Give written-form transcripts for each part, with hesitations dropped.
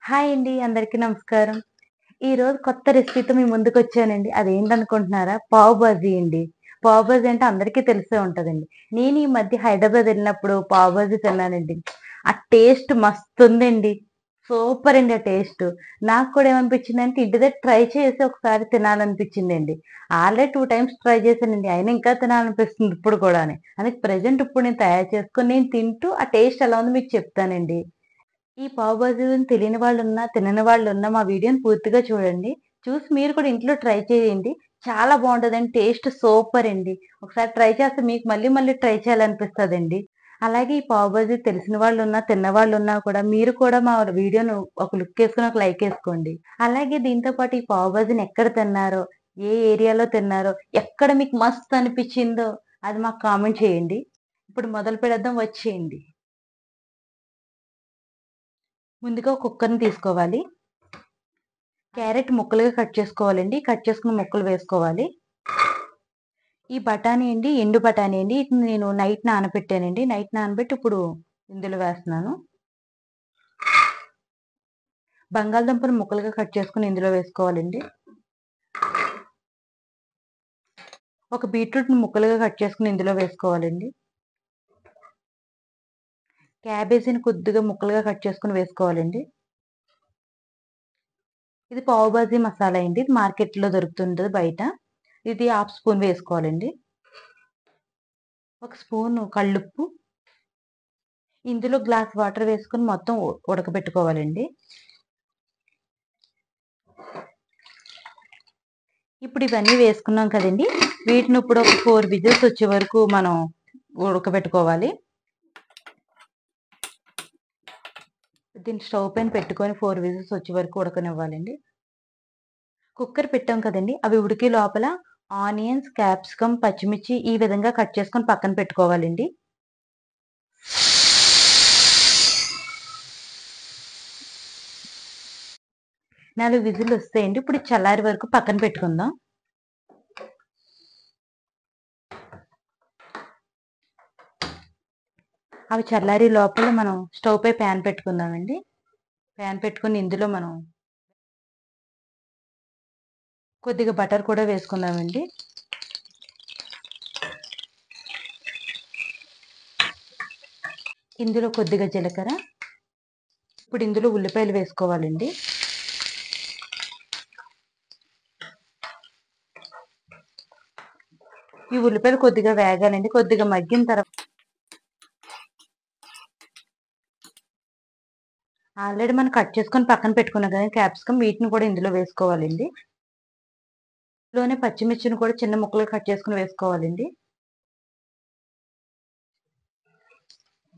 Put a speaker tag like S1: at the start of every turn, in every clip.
S1: Hi అండి. అందరికీ నమస్కారం. ఈరోజు కొత్త రెసిపీతో మీ ముందుకొచ్చానండి. అదేంటనుకుంటున్నారా? పావు బాజీ అండి. పావు బాజీ అంటే అందరికీ తెలిసే ఉంటదండి. నేను ఈ మధ్య హైదరాబాద్ ఎళ్ళినప్పుడు పావు బాజీ తిన్నానండి. ఆ టేస్ట్ మస్తుందండి. సూపర్ అండి ఆ టేస్టు. నాకు కూడా ఏమనిపించిందంటే ఇంటి దగ్గర ట్రై చేసి ఒకసారి తినాలనిపించిందండి. ఆల్రెడీ 2 టైమ్స్ ట్రై చేశానండి. అయినా ఇంకా తినాలనిపిస్తుంది ఇప్పుడు కూడాని. అందుకే ప్రెజెంట్ ఇప్పుడు నేను తయారు చేసుకొని నేను తింటూ ఆ టేస్ట్ ఎలా ఉందో మీకు చెప్తానండి. ఈ పావు బాజీని తెలియని వాళ్ళున్నా, తినని వాళ్ళున్నా మా వీడియోని పూర్తిగా చూడండి. చూసి మీరు కూడా ఇంట్లో ట్రై చేయండి. చాలా బావుంటదండి. టేస్ట్ సూపర్ అండి. ఒకసారి ట్రై చేస్తే మీకు మళ్ళీ మళ్ళీ ట్రై చేయాలనిపిస్తదండి. అలాగే ఈ పావు బాజీ తెలిసిన వాళ్ళున్నా, తిన్న వాళ్ళున్నా కూడా మీరు కూడా మా వీడియోను ఒక లుక్కేసుకొని ఒక లైకేసుకోండి. అలాగే దీంతో పాటు ఈ పావు బాజీని ఎక్కడ తిన్నారో, ఏ ఏరియాలో తిన్నారో, ఎక్కడ మీకు మస్త్ అనిపిచ్చిందో అది మాకు కామెంట్ చేయండి. ఇప్పుడు మొదలు పెడదాం వచ్చేయండి. ముందుగా ఒక కుక్కర్‌ని తీసుకోవాలి. క్యారెట్ ముక్కలుగా కట్ చేసుకోవాలండి. కట్ చేసుకున్న ముక్కలు వేసుకోవాలి. ఈ బఠానీ అండి, ఎండు బఠానీ అండి. ఇది నేను నైట్ నానబెట్టానండి. నైట్ నానబెట్టి ఇప్పుడు ఇందులో వేస్తున్నాను. బంగాళదుంపను ముక్కలుగా కట్ చేసుకొని ఇందులో వేసుకోవాలండి. ఒక బీట్రూట్‌ని ముక్కలుగా కట్ చేసుకొని ఇందులో వేసుకోవాలండి. క్యాబేజీని కొద్దిగా ముక్కలుగా కట్ చేసుకొని వేసుకోవాలండి. ఇది పావు బాజీ మసాలా అండి. ఇది మార్కెట్‌లో దొరుకుతుంటది బయట. ఇది హాఫ్ స్పూన్ వేసుకోవాలండి. ఒక స్పూను కల్లుప్పు. ఇందులో గ్లాస్ వాటర్ వేసుకొని మొత్తం ఉడకబెట్టుకోవాలండి. ఇప్పుడు ఇవన్నీ వేసుకున్నాం కదండీ! వీటిని ఇప్పుడు ఒక 4 విజిల్స్ వచ్చే వరకు మనం ఉడకబెట్టుకోవాలి. దీన్ని స్టవ్ పైన పెట్టుకొని 4 విజిల్స్ వచ్చే వరకు ఉడకనివ్వాలండి. కుక్కర్ పెట్టాం కదండీ! అవి ఉడికే లోపల ఆనియన్స్, క్యాప్సికమ్, పచ్చిమిర్చి ఈ విధంగా కట్ చేసుకొని పక్కన పెట్టుకోవాలండి. 4 విజిల్లు వస్తాయండి. ఇప్పుడు ఇది చల్లారే వరకు పక్కన పెట్టుకుందాం. అవి చల్లారే లోపల మనం స్టవ్ పై పాన్ పెట్టుకుందామండి. పాన్ పెట్టుకొని ఇందులో మనం కొద్దిగా బటర్ కూడా వేసుకుందామండి. ఇందులో కొద్దిగా జీలకర్ర. ఇప్పుడు ఇందులో ఉల్లిపాయలు వేసుకోవాలండి. ఈ ఉల్లిపాయలు కొద్దిగా వేగాలండి. కొద్దిగా మగ్గిన తర్వాత ఆల్రెడీ మనం కట్ చేసుకొని పక్కన పెట్టుకున్నాం కదా క్యాప్సికమ్ వీటిని కూడా ఇందులో వేసుకోవాలండి. ఇందులోనే పచ్చిమిర్చిని కూడా చిన్న ముక్కలు కట్ చేసుకొని వేసుకోవాలండి.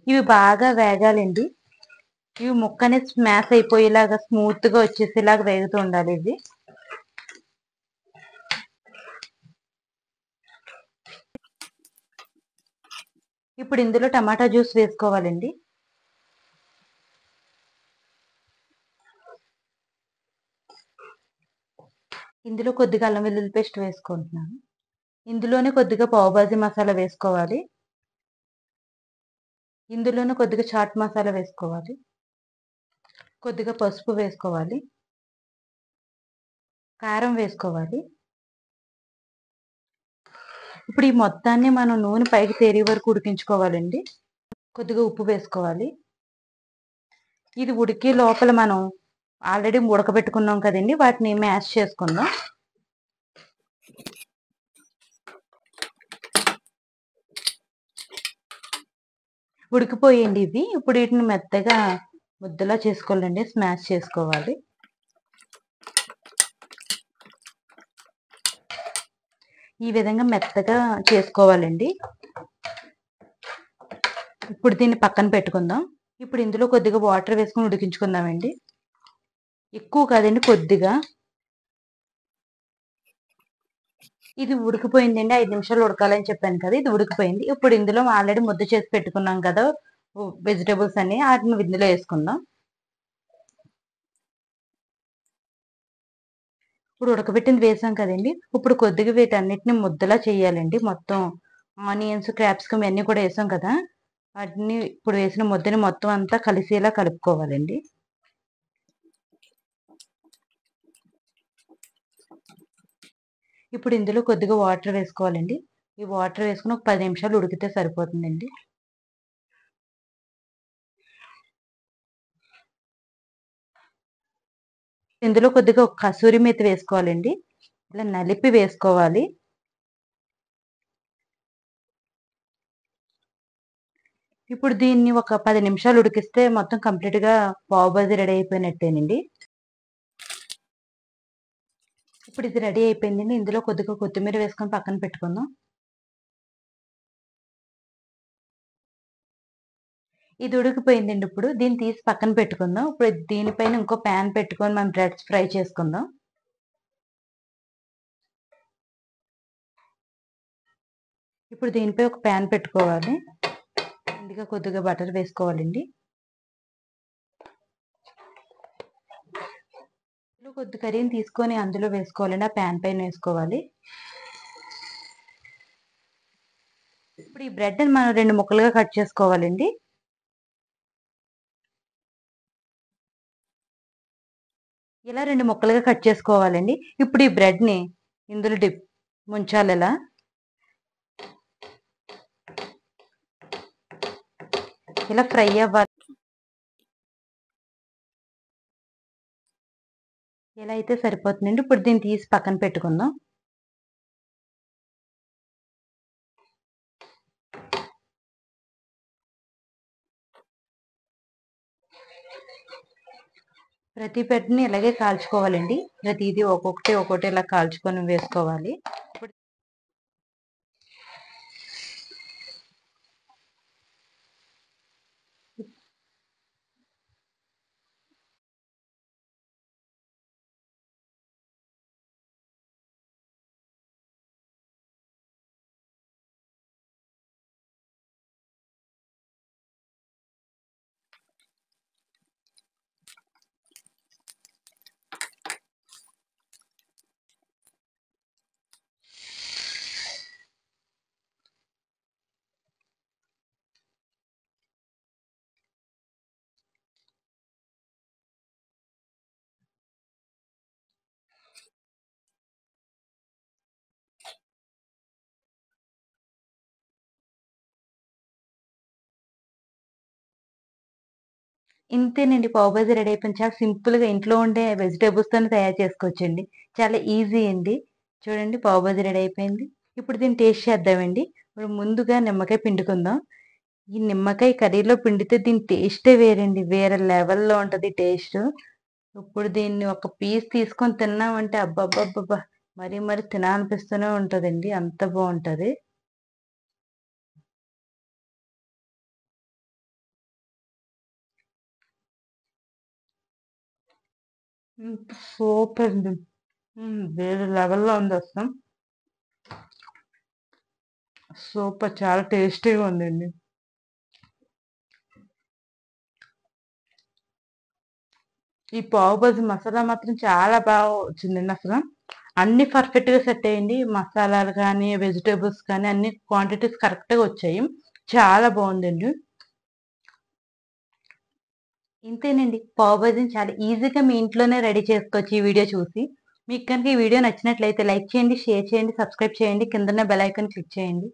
S1: ఇవి బాగా వేగాలండి. ఇవి ముక్క అనేది స్మాష్ అయిపోయేలాగా స్మూత్‌గా వచ్చేసేలాగా వేగుతూ ఉండాలి ఇది. ఇప్పుడు ఇందులో టమాటా జ్యూస్ వేసుకోవాలండి. ఇందులో కొద్దిగా అల్లం వెల్లుల్లి పేస్ట్ వేసుకుంటున్నాను. ఇందులోనే కొద్దిగా పావు బాజీ మసాలా వేసుకోవాలి. ఇందులోనే కొద్దిగా చాట్ మసాలా వేసుకోవాలి. కొద్దిగా పసుపు వేసుకోవాలి. కారం వేసుకోవాలి. ఇప్పుడు ఈ మొత్తాన్ని మనం నూనె పైకి తేరే వరకు ఉడికించుకోవాలండి. కొద్దిగా ఉప్పు వేసుకోవాలి. ఇది ఉడికే లోపల మనం ఆల్రెడీ ఉడకబెట్టుకున్నాం కదండీ! వాటిని మ్యాష్ చేసుకుందాం. ఉడికిపోయాయండి ఇవి. ఇప్పుడు వీటిని మెత్తగా ముద్దలా చేసుకోవాలండి. స్మాష్ చేసుకోవాలి. ఈ విధంగా మెత్తగా చేసుకోవాలండి. ఇప్పుడు దీన్ని పక్కన పెట్టుకుందాం. ఇప్పుడు ఇందులో కొద్దిగా వాటర్ వేసుకొని ఉడికించుకుందామండి. ఎక్కువ కాదండి కొద్దిగా. ఇది ఉడికిపోయిందండి. 5 నిమిషాలు ఉడకాలని చెప్పాను కదా! ఇది ఉడికిపోయింది. ఇప్పుడు ఇందులో ఆల్రెడీ ముద్ద చేసి పెట్టుకున్నాం కదా! వెజిటబుల్స్ అన్నీ ఆటిని ఇందులో యేసుకుందాం. ఇప్పుడు ఉడకబెట్టింది వేసాం కదండీ! ఇప్పుడు కొద్దిగా వీటన్నిటిని ముద్దలా చేయాలండి. మొత్తం ఆనియన్స్, క్యాప్సికమ్ ఇయన్నీ కూడా యేసాం కదా! వాటిని ఇప్పుడు వేసిన ముద్దని మొత్తం అంతా కలిసేలా కలుపుకోవాలండి. ఇప్పుడు ఇందులో కొద్దిగా వాటర్ వేసుకోవాలండి. ఈ వాటర్ వేసుకొని ఒక 10 నిమిషాలు ఉడికితే సరిపోతుందండి. ఇందులో కొద్దిగా ఒక కసూరి మేతి వేసుకోవాలండి. ఇలా నలిపి వేసుకోవాలి. ఇప్పుడు దీన్ని ఒక 10 నిమిషాలు ఉడికిస్తే మొత్తం కంప్లీట్‌గా పావు బాజీ రెడీ అయిపోయినట్టేనండి. ఇప్పుడు ఇది రెడీ అయిపోయిందండి. ఇందులో కొద్దిగా కొత్తిమీర వేసుకొని పక్కన పెట్టుకుందాం. ఇది ఉడికిపోయిందండి ఇప్పుడు. దీన్ని తీసి పక్కన పెట్టుకుందాం. ఇప్పుడు దీనిపైన ఇంకో పాన్ పెట్టుకొని మనం బ్రెడ్స్ ఫ్రై చేసుకుందాం. ఇప్పుడు దీనిపై ఒక పాన్ పెట్టుకోవాలి. ముందుగా కొద్దిగా బటర్ వేసుకోవాలండి. కొద్ది కర్రీని తీసుకొని అందులో వేసుకోవాలండి. ఆ పాన్ పైన వేసుకోవాలి. ఇప్పుడు ఈ బ్రెడ్‌ని మనం 2 ముక్కలుగా కట్ చేసుకోవాలండి. ఇలా 2 ముక్కలుగా కట్ చేసుకోవాలండి. ఇప్పుడు ఈ బ్రెడ్‌ని ఇందులో ముంచాలిలా. ఇలా ఫ్రై అవ్వాలి. ఇలా అయితే సరిపోతుందండి. ఇప్పుడు దీన్ని తీసి పక్కన పెట్టుకుందాం. ప్రతి బ్రెడ్‌ని ఇలాగే కాల్చుకోవాలండి. ప్రతీది ఒక్కొక్కటి ఇలా కాల్చుకొని వేసుకోవాలి. ఇంతేనండి, పావు బాజీ రెడీ అయిపోయింది. చాలా సింపుల్‌గా ఇంట్లో ఉండే వెజిటబుల్స్‌తోనే తయారు చేసుకోవచ్చండి. చాలా ఈజీ అండి. చూడండి, పావు బాజీ రెడీ అయిపోయింది. ఇప్పుడు దీన్ని టేస్ట్ చేద్దామండి. ఇప్పుడు ముందుగా నిమ్మకాయ పిండుకుందాం. ఈ నిమ్మకాయ కర్రీలో పిండితే దీని టేస్టే వేరండి. వేరే లెవెల్‌లో ఉంటది టేస్టు. ఇప్పుడు దీన్ని ఒక పీస్ తీసుకొని తిన్నామంటే అబ్బబ్బబ్బబ్బా! మరీ మరి తినాలనిపిస్తూనే ఉంటదండి. అంత బావుంటది. హ్మ్. సూపర్ అండి. వేరే లెవెల్‌లో ఉందసల. సూపర్, చాలా టేస్టీగా ఉందండి. ఈ పావు బాజీ మసాలా మాత్రం చాలా బాగా వచ్చిందండి అసల. అన్నీ పర్ఫెక్ట్‌గా సెట్ అయ్యండి. మసాలాలు కానీ, వెజిటబుల్స్ కానీ అన్ని క్వాంటిటీస్ కరెక్ట్‌గా వచ్చాయి. చాలా బావుందండి. ఇంతేనండి, పావు బాజీని చాలా ఈజీగా మీ ఇంట్లోనే రెడీ చేసుకోవచ్చు ఈ వీడియో చూసి. మీకు కనుక ఈ వీడియో నచ్చినట్లయితే లైక్ చేయండి, షేర్ చేయండి, సబ్స్క్రైబ్ చేయండి. కిందున్న బెల్ ఐకాన్ క్లిక్ చేయండి.